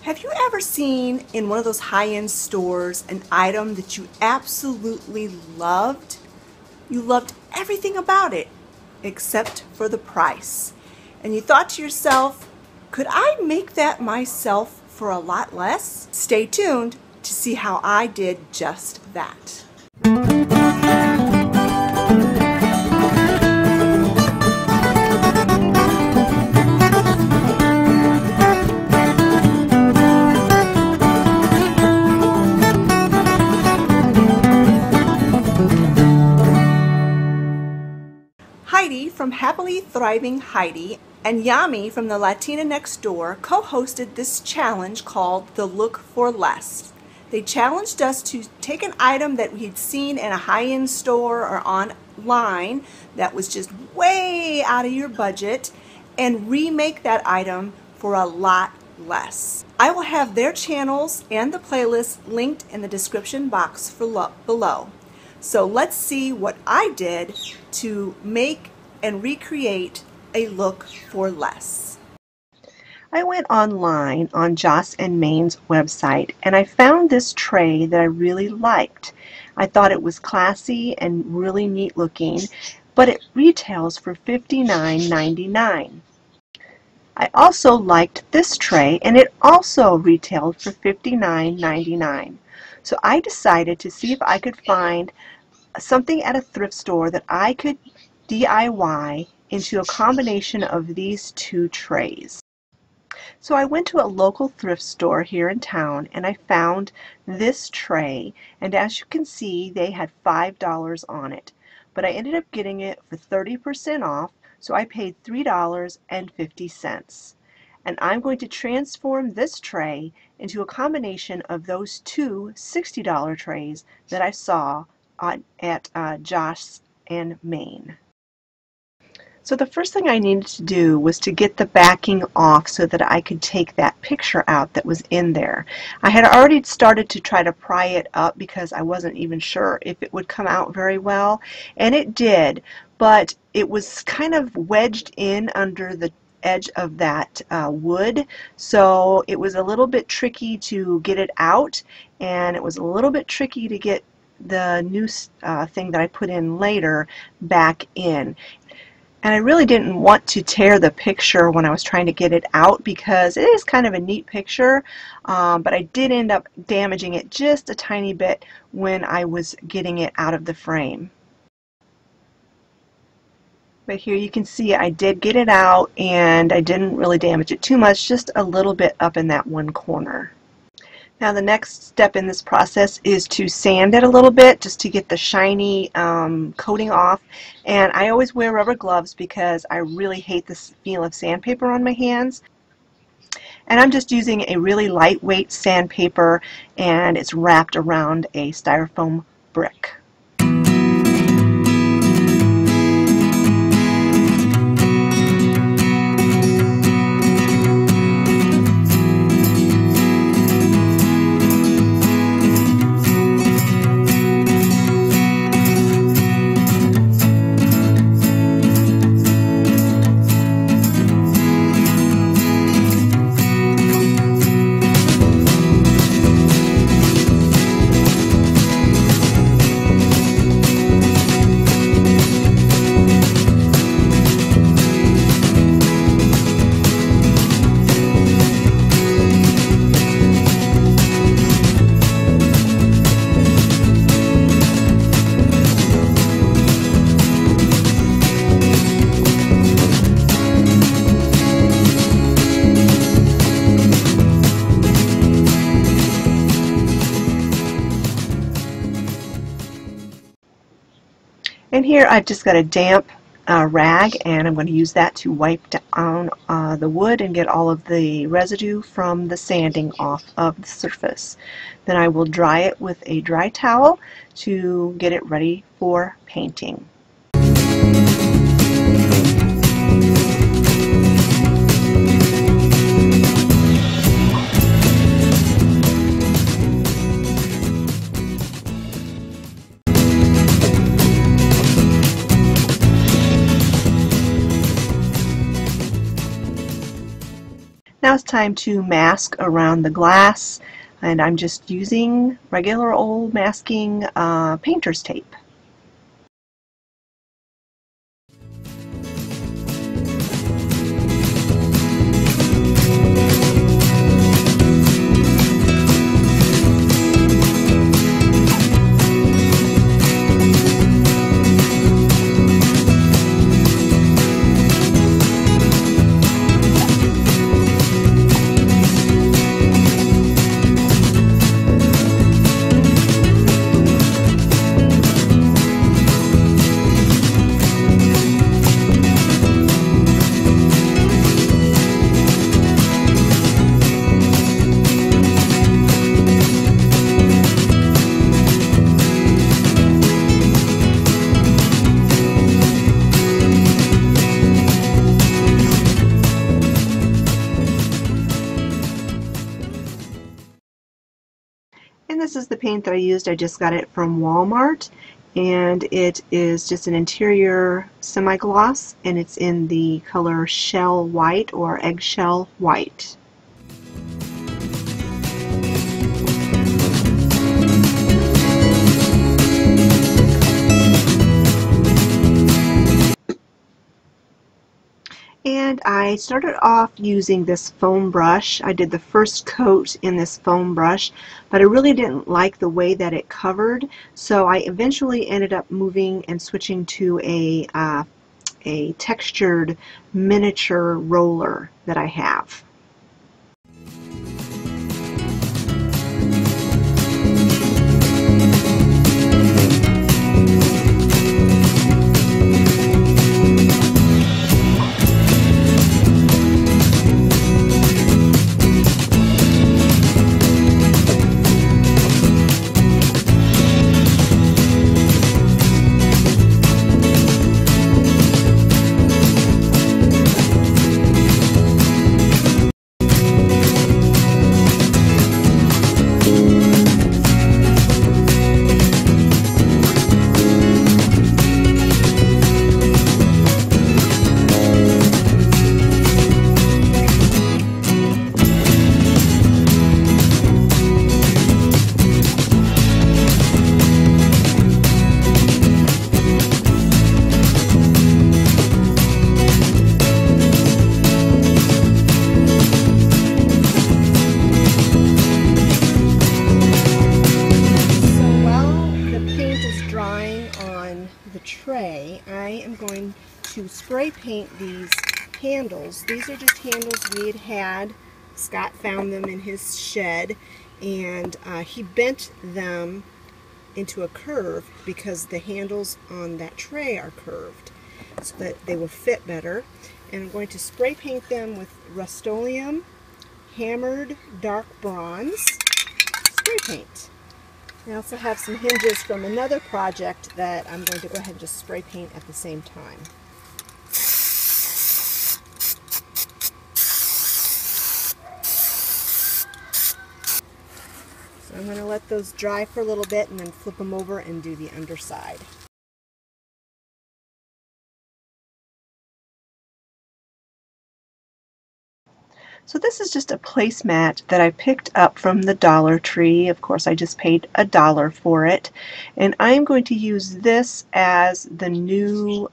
Have you ever seen in one of those high-end stores an item that you absolutely loved? You loved everything about it except for the price. And you thought to yourself, could I make that myself for a lot less? Stay tuned to see how I did just that. Heidi from Happily Thriving Heidi and Yami from the Latina Next Door co-hosted this challenge called the Look for Less. They challenged us to take an item that we had seen in a high-end store or online that was just way out of your budget and remake that item for a lot less. I will have their channels and the playlist linked in the description box below. So let's see what I did to make and recreate a look for less. I went online on Joss and Main's website and I found this tray that I really liked. I thought it was classy and really neat looking, but it retails for $59.99. I also liked this tray and it also retailed for $59.99. So I decided to see if I could find something at a thrift store that I could DIY into a combination of these two trays. So I went to a local thrift store here in town and I found this tray, and as you can see they had $5 on it, but I ended up getting it for 30% off, so I paid $3.50. And I'm going to transform this tray into a combination of those two $60 trays that I saw at Joss and Main. So the first thing I needed to do was to get the backing off so that I could take that picture out that was in there. I had already started to try to pry it up because I wasn't even sure if it would come out very well, and it did, but it was kind of wedged in under the edge of that wood, so it was a little bit tricky to get it out, and it was a little bit tricky to get the new thing that I put in later back in. And I really didn't want to tear the picture when I was trying to get it out because it is kind of a neat picture, but I did end up damaging it just a tiny bit when I was getting it out of the frame. But here you can see I did get it out and I didn't really damage it too much, just a little bit up in that one corner. Now the next step in this process is to sand it a little bit just to get the shiny coating off. And I always wear rubber gloves because I really hate the feel of sandpaper on my hands. And I'm just using a really lightweight sandpaper, and it's wrapped around a styrofoam brick. And here I've just got a damp rag, and I'm going to use that to wipe down the wood and get all of the residue from the sanding off of the surface. Then I will dry it with a dry towel to get it ready for painting. Now it's time to mask around the glass, and I'm just using regular old masking painter's tape. And this is the paint that I used. I just got it from Walmart, and it is just an interior semi-gloss, and it's in the color shell white or eggshell white. And I started off using this foam brush. I did the first coat in this foam brush, but I really didn't like the way that it covered, so I eventually ended up moving and switching to a textured miniature roller that I have. Tray, I am going to spray paint these handles. These are just handles we had. Scott found them in his shed, and he bent them into a curve because the handles on that tray are curved so that they will fit better. And I'm going to spray paint them with Rust-Oleum Hammered Dark Bronze spray paint. I also have some hinges from another project that I'm going to go ahead and just spray paint at the same time. So I'm going to let those dry for a little bit and then flip them over and do the underside. So this is just a placemat that I picked up from the Dollar Tree. Of course, I just paid $1 for it. And I'm going to use this as the new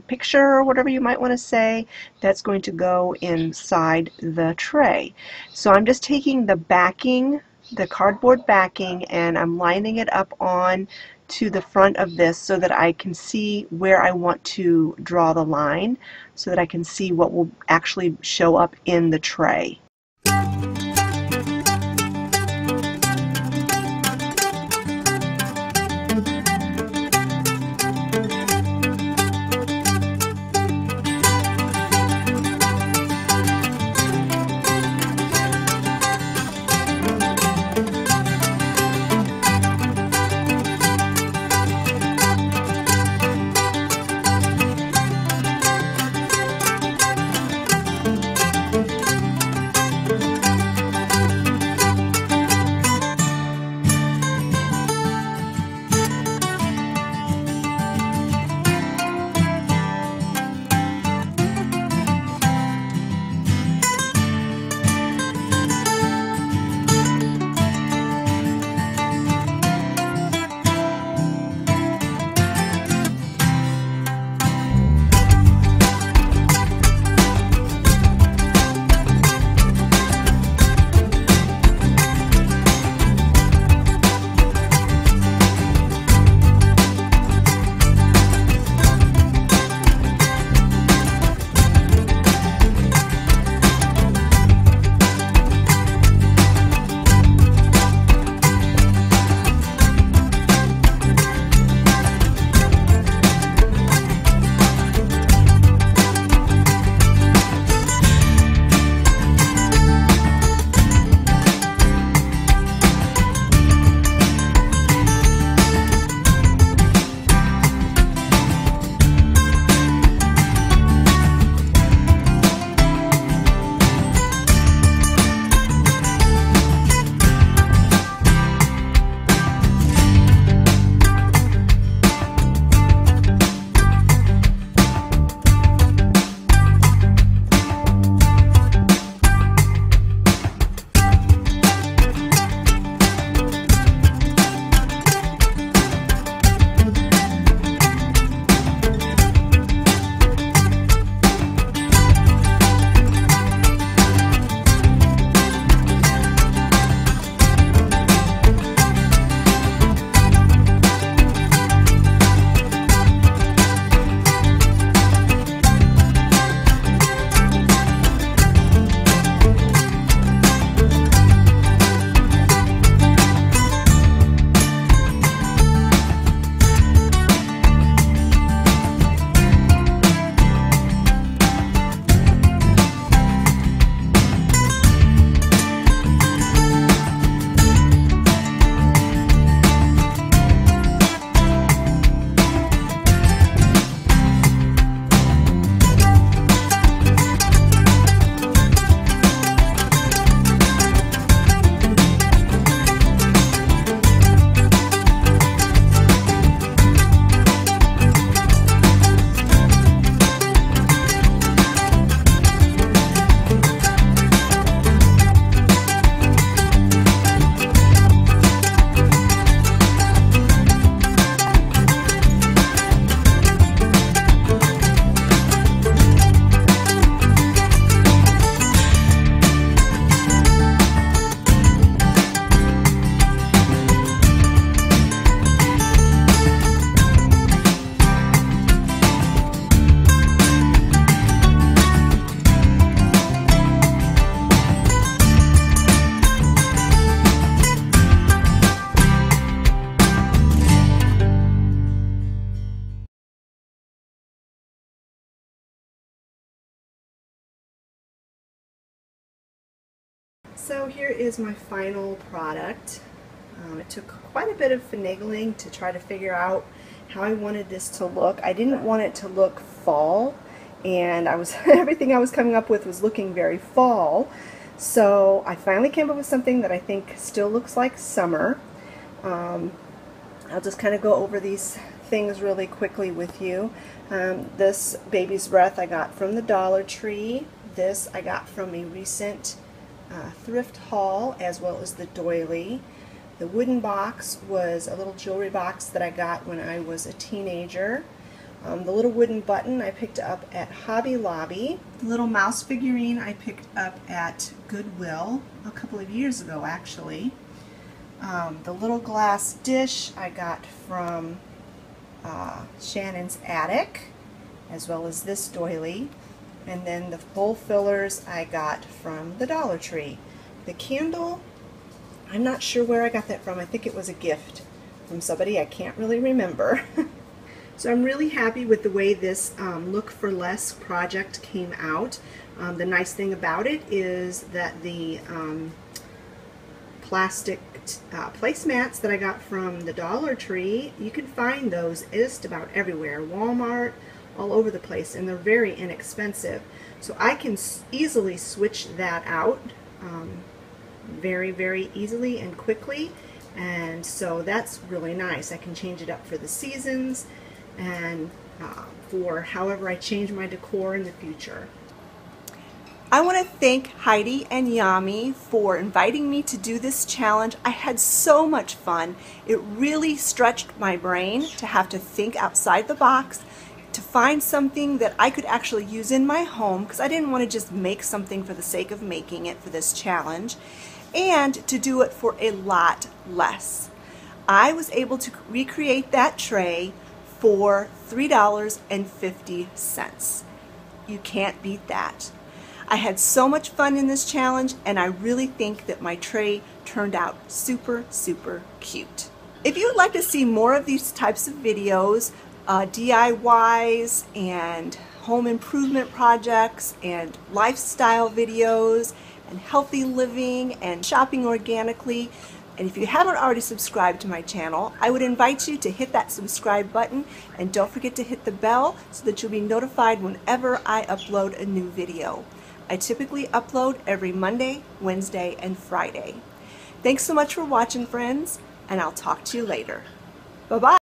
picture, or whatever you might want to say, that's going to go inside the tray. So I'm just taking the backing, the cardboard backing, and I'm lining it up on to the front of this so that I can see where I want to draw the line, so that I can see what will actually show up in the tray. So here is my final product. It took quite a bit of finagling to try to figure out how I wanted this to look. I didn't want it to look fall, and everything I was coming up with was looking very fall. So I finally came up with something that I think still looks like summer. I'll just kind of go over these things really quickly with you. This baby's breath I got from the Dollar Tree. This I got from a recent thrift haul, as well as the doily. The wooden box was a little jewelry box that I got when I was a teenager. The little wooden button I picked up at Hobby Lobby. The little mouse figurine I picked up at Goodwill a couple of years ago, actually. The little glass dish I got from Shannon's attic, as well as this doily. And then the bowl fillers I got from the Dollar Tree. The candle, I'm not sure where I got that from. I think it was a gift from somebody. I can't really remember. So I'm really happy with the way this Look for Less project came out. The nice thing about it is that the plastic placemats that I got from the Dollar Tree, you can find those just about everywhere. Walmart, all over the place, and they're very inexpensive. So I can easily switch that out very, very easily and quickly, and so that's really nice. I can change it up for the seasons and for however I change my decor in the future. I want to thank Heidi and Yami for inviting me to do this challenge. I had so much fun. It really stretched my brain to have to think outside the box, to find something that I could actually use in my home, because I didn't want to just make something for the sake of making it for this challenge, and to do it for a lot less. I was able to recreate that tray for $3.50. You can't beat that. I had so much fun in this challenge, and I really think that my tray turned out super, super cute. If you would like to see more of these types of videos, DIYs and home improvement projects and lifestyle videos and healthy living and shopping organically, and if you haven't already subscribed to my channel, I would invite you to hit that subscribe button, and don't forget to hit the bell so that you'll be notified whenever I upload a new video. I typically upload every Monday, Wednesday, and Friday. Thanks so much for watching, friends, and I'll talk to you later. Bye-bye.